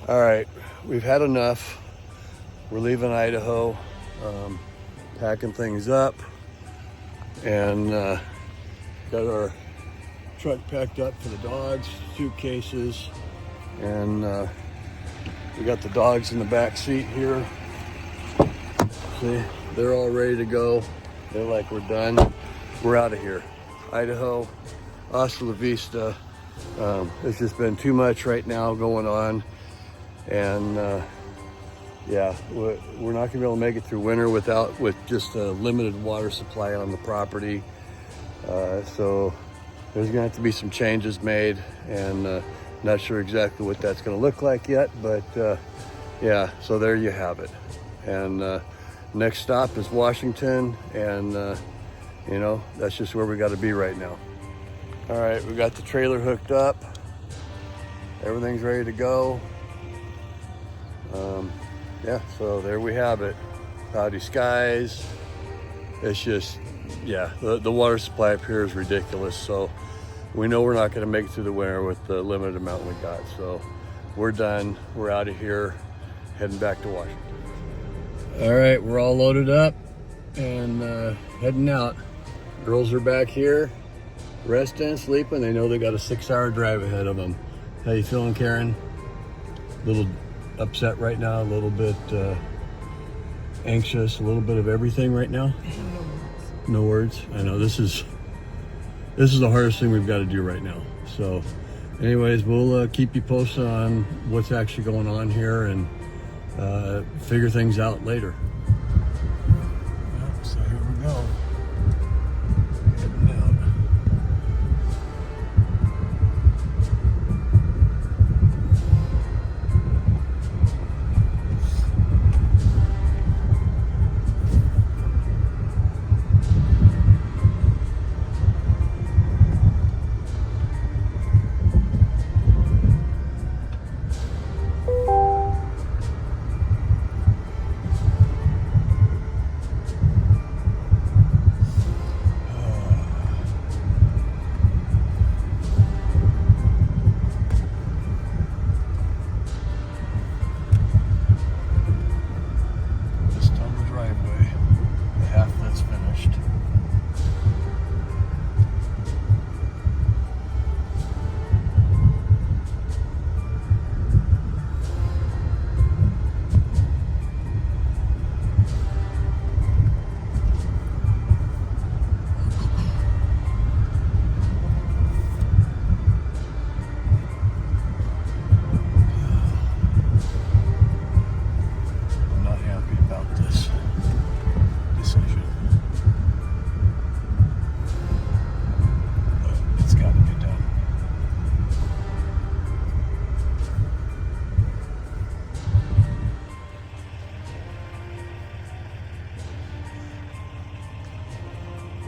All right, we've had enough. We're leaving Idaho, packing things up, and got our truck packed up for the dogs, suitcases, and we got the dogs in the back seat here. See, they're all ready to go. They're like, we're done. We're out of here. Idaho, hasta la vista. It's just been too much right now going on. And yeah, we're not gonna be able to make it through winter with just a limited water supply on the property. So there's gonna have to be some changes made, and not sure exactly what that's gonna look like yet, but yeah, so there you have it. And next stop is Washington, and you know, that's just where we got to be right now. All right, we got the trailer hooked up. Everything's ready to go. Yeah, so there we have it. Cloudy skies. It's just, yeah, the water supply up here is ridiculous. So we know we're not going to make it through the winter with the limited amount we got. So we're done. We're out of here, heading back to Washington. All right, we're all loaded up and heading out. Girls are back here, resting, sleeping. They know they got a 6-hour drive ahead of them. How you feeling, Karen? A little upset right now, a little bit anxious, a little bit of everything right now. No words. I know this is the hardest thing we've got to do right now. So anyways, we'll keep you posted on what's actually going on here and figure things out later. Yep, so here we go. Heading out.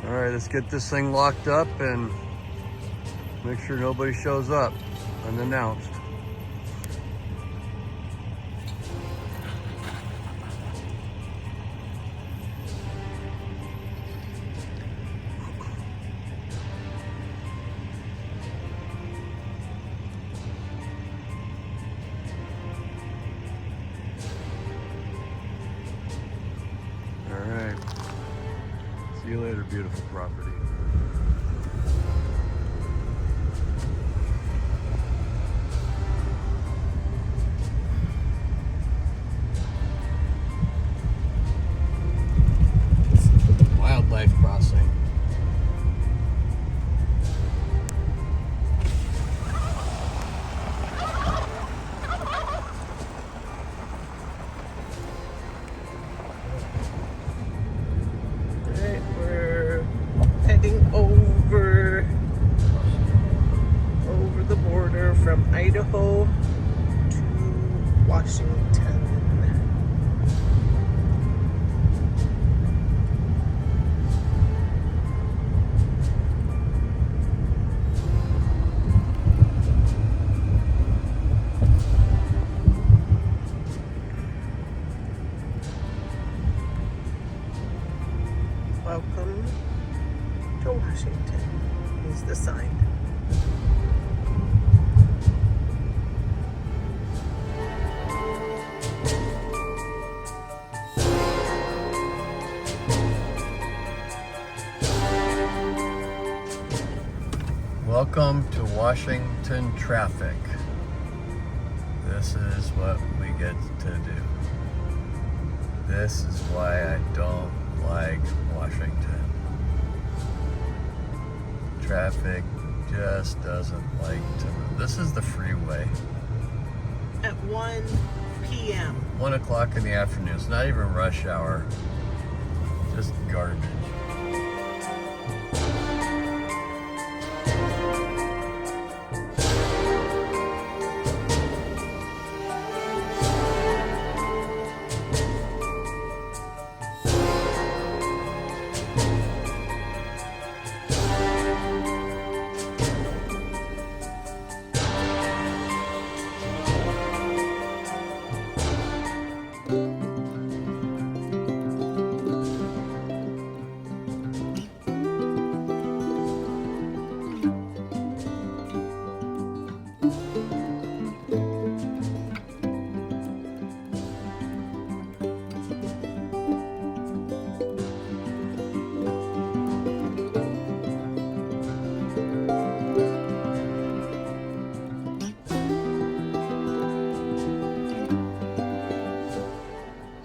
All right, let's get this thing locked up and make sure nobody shows up unannounced. All right. See you later, beautiful property. Wildlife crossing. Over the border from Idaho to Washington. Welcome to Washington is the sign. Welcome to Washington traffic. This is what we get to do. This is why I don't like Washington. Traffic just doesn't like to move. This is the freeway. At 1 p.m. 1 o'clock in the afternoon. It's not even rush hour. Just garbage.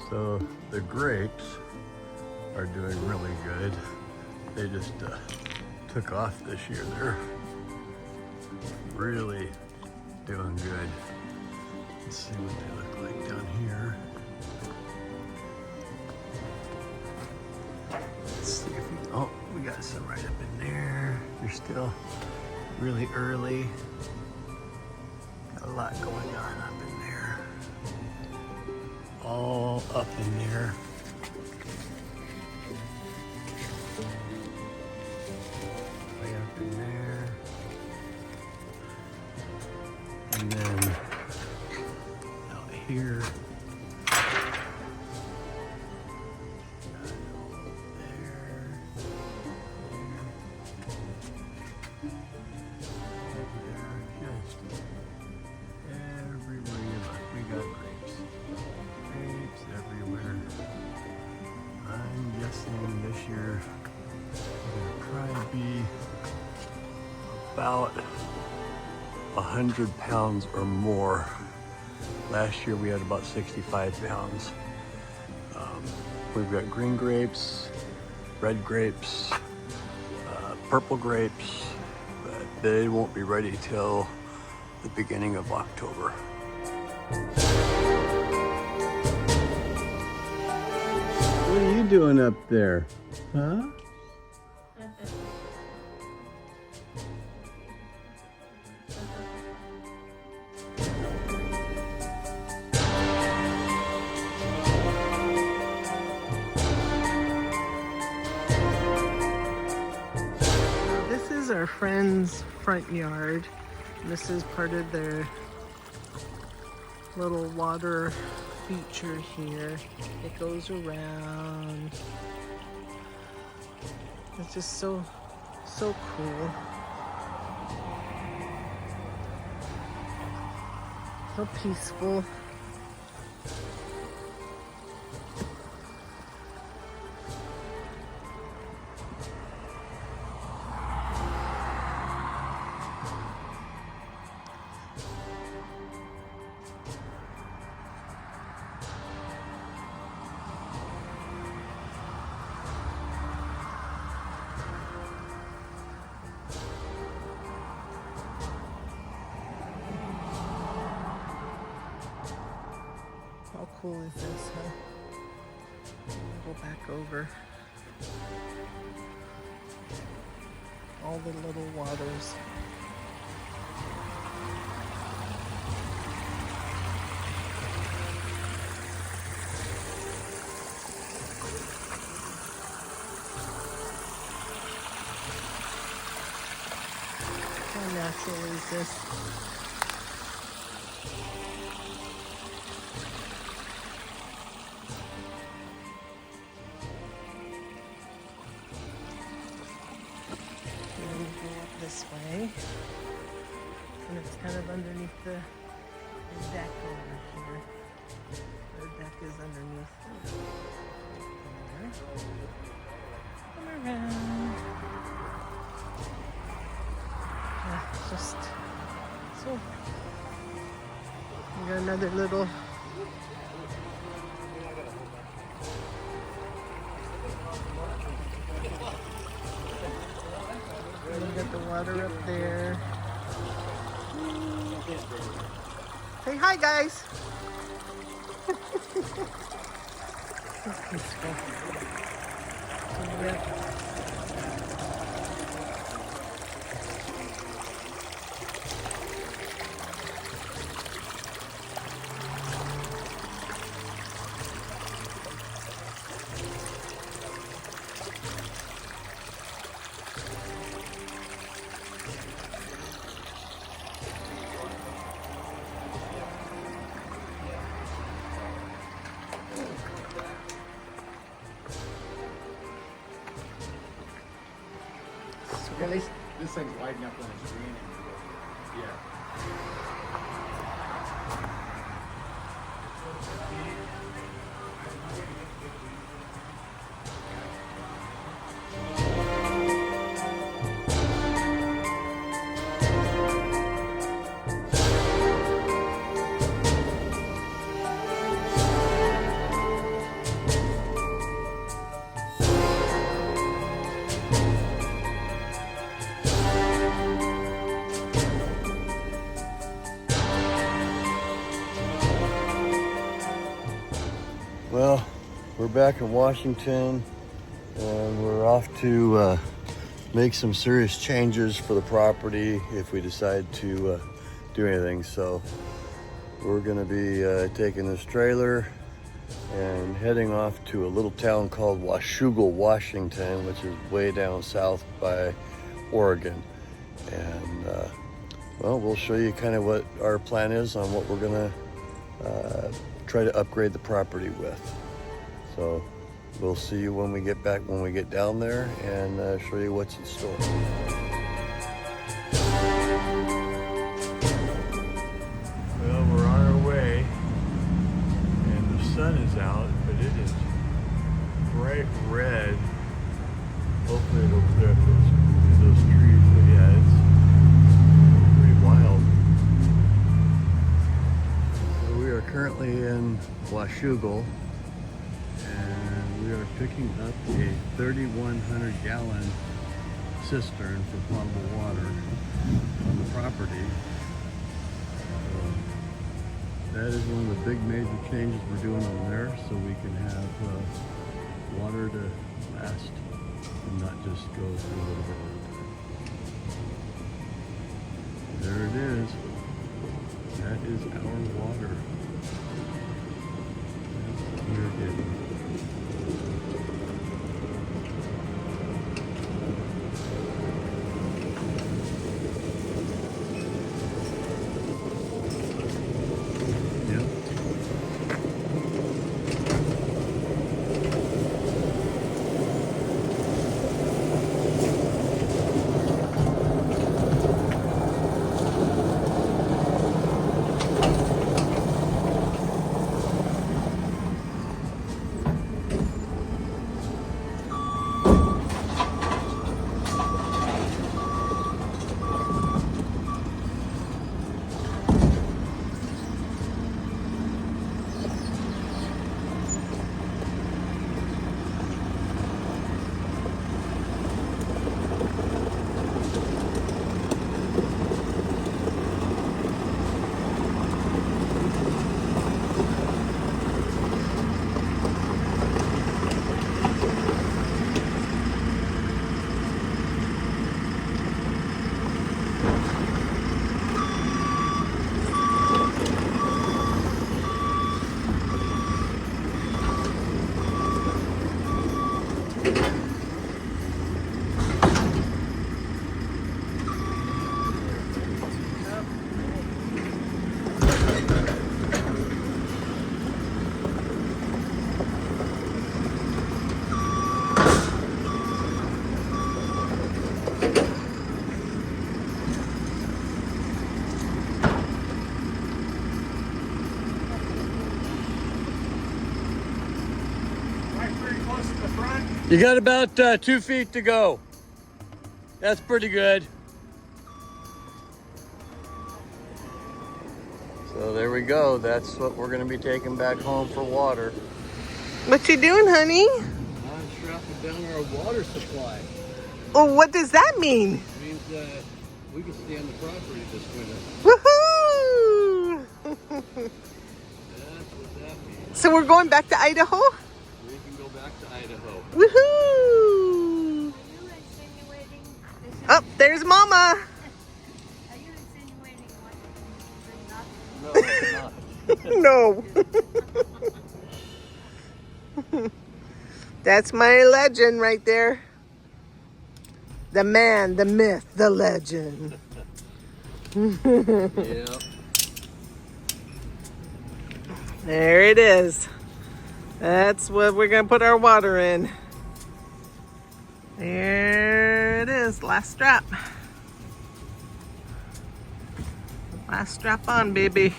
So the grapes are doing really good. They just took off this year. They're really doing good. Let's see what they look like down here. Let's see if we got some right up in there. They're still really early. Got a lot going on up in there. All up in there. Way up in there. And then out here. This year it'll probably be about 100 pounds or more. Last year we had about 65 pounds. We've got green grapes, red grapes, purple grapes, but they won't be ready till the beginning of October. What are you doing up there? Huh? This is our friend's front yard. This is part of their little water feature here. It goes around. It's just so cool. So peaceful. How cool is this, huh? Go back over all the little waters. How natural is this? This way, and it's kind of underneath the deck over here. The deck is underneath there. Come around. got another little. And you got the water up there. Say hi, guys. Yeah. At least this thing's wide enough when it's raining. Yeah. Well, we're back in Washington and we're off to make some serious changes for the property if we decide to do anything. So we're gonna be taking this trailer and heading off to a little town called Washougal, Washington, which is way down south by Oregon. And well, we'll show you kind of what our plan is on what we're gonna try to upgrade the property with. So we'll see you when we get back, when we get down there, and show you what's in store. Well, we're on our way, and the sun is out, but it is bright red. Hopefully it'll clear up those trees, but yeah, it's pretty wild. So we are currently in Washougal, and we are picking up a 3,100 gallon cistern for potable water on the property. That is one of the big major changes we're doing on there, so we can have water to last and not just go through a little bit at a time. There it is. That is our water. We're getting. You got about 2 feet to go. That's pretty good. So there we go. That's what we're going to be taking back home for water. What you doing, honey? I'm strapping down our water supply. Oh, what does that mean? It means that we can stay on the property this winter. Woohoo! That's what that means. So we're going back to Idaho? We can go back to Idaho. Woohoo! Oh, there's Mama. Are you insinuating what you're not? No, I'm not. No. That's my legend right there. The man, the myth, the legend. Yep. There it is. That's what we're going to put our water in. There it is. Last strap. Last strap on, baby.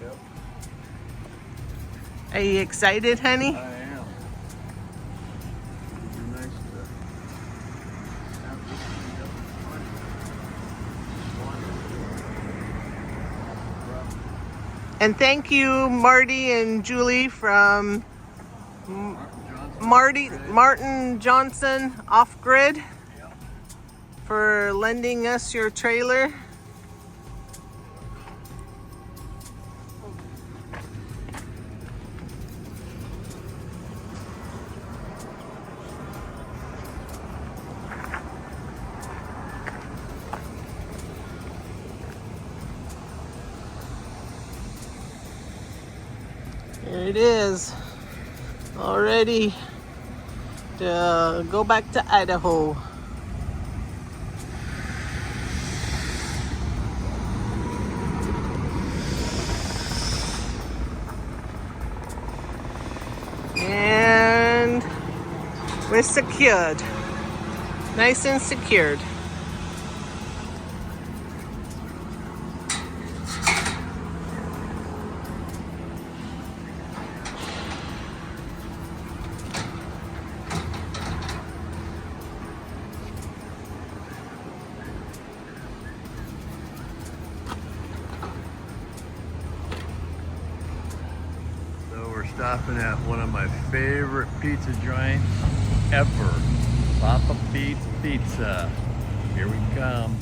Yep. Are you excited, honey? I am. It'd be nice to have this thing up front. And thank you, Marty and Julie from Martin Johnson Off Grid for lending us your trailer. There it is, all ready to go back to Idaho. And we're secured, nice and secured. Stopping at one of my favorite pizza joints ever, Papa Pete's Pizza. Here we come.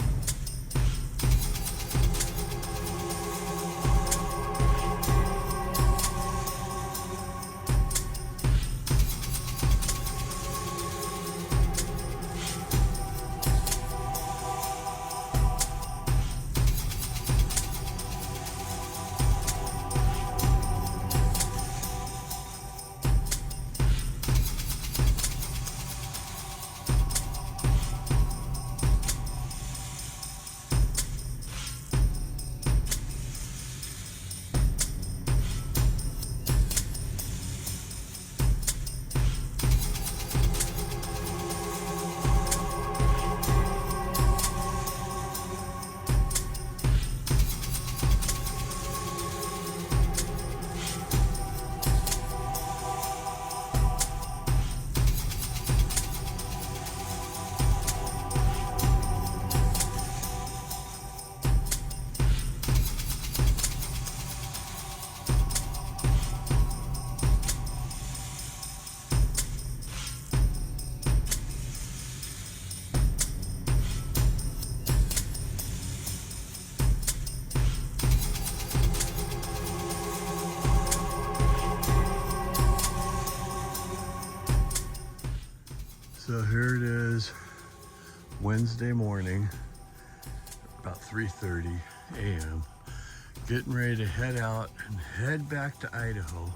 So here it is, Wednesday morning, about 3:30 a.m. Getting ready to head out and head back to Idaho.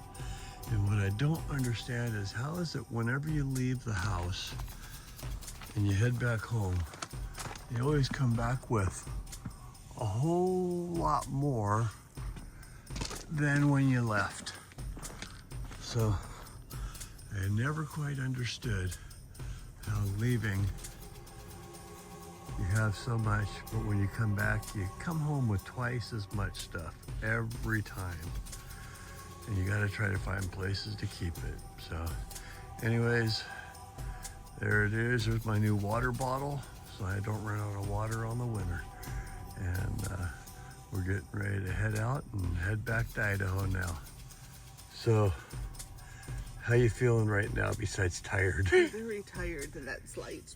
And what I don't understand is how is it whenever you leave the house and you head back home, you always come back with a whole lot more than when you left. So I never quite understood how leaving you have so much, but when you come back, you come home with twice as much stuff every time. And you gotta try to find places to keep it. So anyways, there it is. There's my new water bottle, so I don't run out of water on the winter. And we're getting ready to head out and head back to Idaho now. So, how you feeling right now besides tired? I'm very tired, and that's light.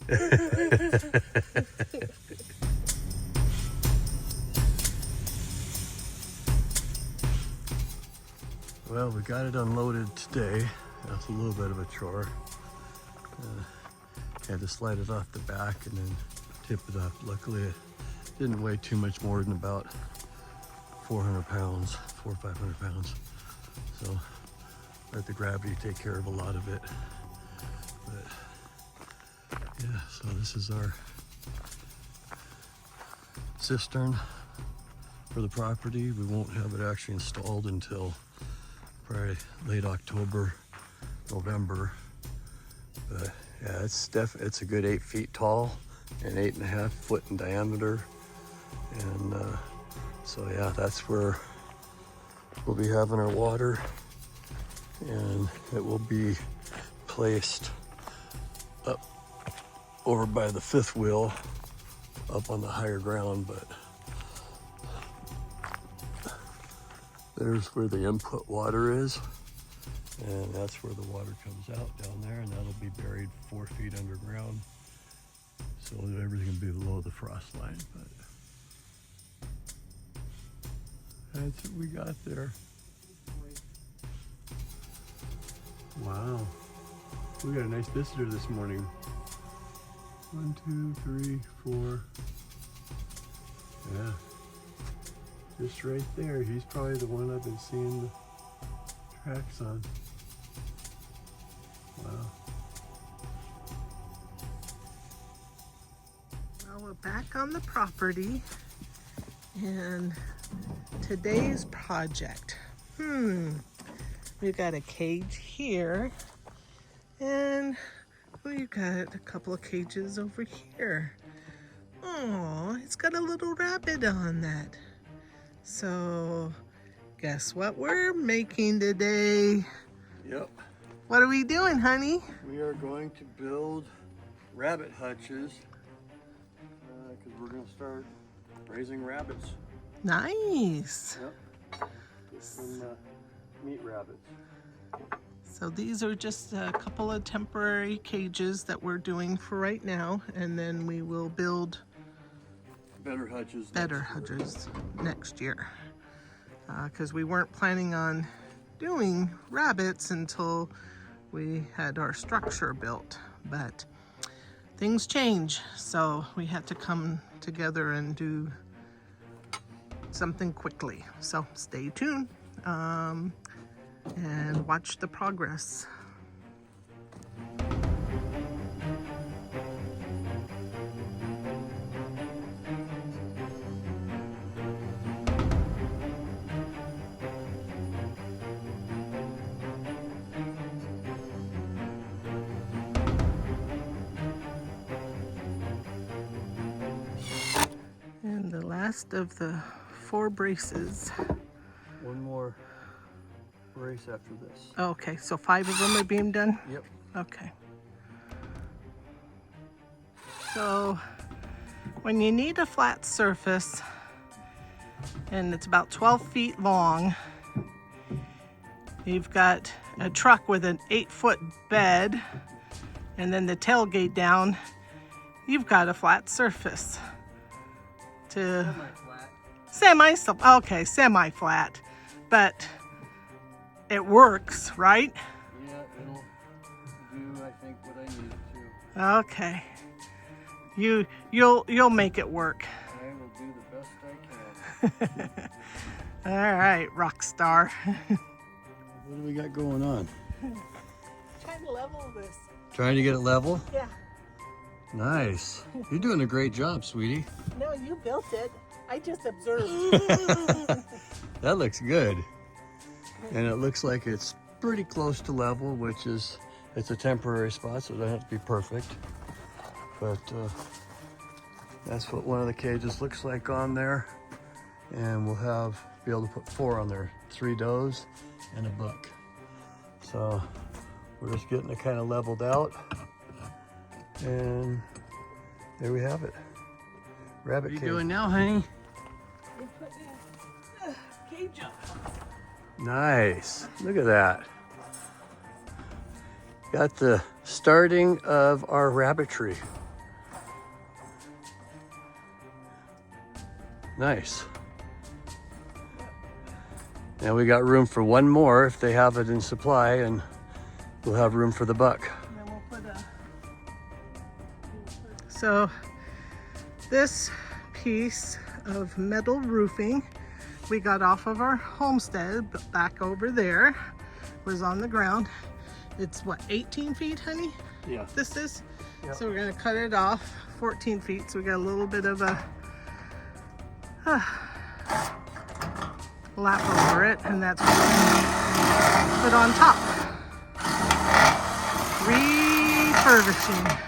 Well, we got it unloaded today. That's a little bit of a chore. Had to slide it off the back and then tip it up. Luckily, it didn't weigh too much more than about 400 pounds, 400 or 500 pounds. So let the gravity take care of a lot of it. But yeah, so this is our cistern for the property. We won't have it actually installed until probably late October, November. But yeah, it's a good 8 feet tall and 8.5 foot in diameter. And so yeah, that's where we'll be having our water, and it will be placed up over by the fifth wheel up on the higher ground. But there's where the input water is, and that's where the water comes out down there, and that'll be buried 4 feet underground, so that everything will be below the frost line. But that's what we got there. Wow, we got a nice visitor this morning. 1, 2, 3, 4. Yeah, just right there. He's probably the one I've been seeing the tracks on. Wow. Well, we're back on the property, and today's project. We've got a cage here, and we've got a couple of cages over here. Oh, it's got a little rabbit on that. So, guess what we're making today? Yep. What are we doing, honey? We are going to build rabbit hutches because we're going to start raising rabbits. Nice. Yep. Get some meat rabbits. So these are just a couple of temporary cages that we're doing for right now, and then we will build Better hutches. better hutches next year. Because we weren't planning on doing rabbits until we had our structure built, but things change, so we had to come together and do something quickly. So stay tuned and watch the progress. And the last of the 4 braces. One more brace after this. Okay, so 5 of them are being done? Yep. Okay. So when you need a flat surface and it's about 12 feet long, you've got a truck with an 8-foot bed and then the tailgate down, you've got a flat surface. Semi-flat, but it works, right? Yeah, it'll do, I think, what I need it to. Okay. You'll make it work. I will do the best I can. All right, rock star. What do we got going on? Trying to level this. Trying to get it level? Yeah. Nice. You're doing a great job, sweetie. No, you built it. I just observed. That looks good. And it looks like it's pretty close to level, which is, it's a temporary spot, so it doesn't have to be perfect. But that's what one of the cages looks like on there. And we'll be able to put 4 on there, 3 does and a buck. So we're just getting it kind of leveled out. And there we have it. Rabbit cage. What are you doing now, honey? We're putting Nice. Look at that. Got the starting of our rabbitry. Nice. Now we got room for one more if they have it in supply, and we'll have room for the buck. And then we'll put a... So this piece of metal roofing we got off of our homestead, but back over there was on the ground. It's what, 18 feet, honey? Yeah. This is? Yep. So we're gonna cut it off 14 feet. So we got a little bit of a lap over it, and that's what we're gonna put on top. Refurbishing.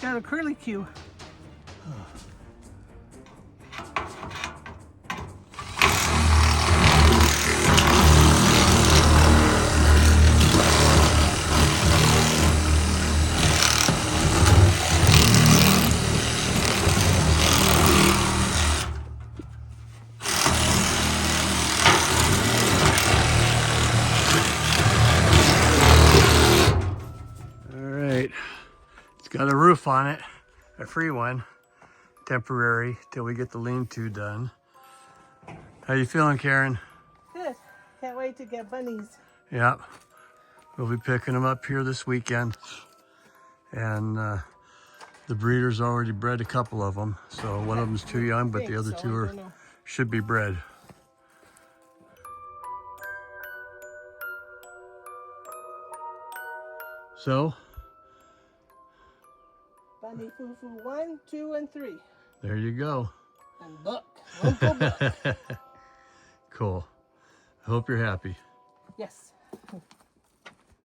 Got a curly Q. All right. It's got a roof on it, a free one, temporary, till we get the lean-to done. How you feeling, Karen? Good. Can't wait to get bunnies. Yeah. We'll be picking them up here this weekend. And the breeder's already bred a couple of them. So one of them's too young, but the other two are should be bred. So, Bunny Foo-Foo 1, 2, and 3. there you go. And Buck. Uncle Buck. Cool. I hope you're happy. Yes.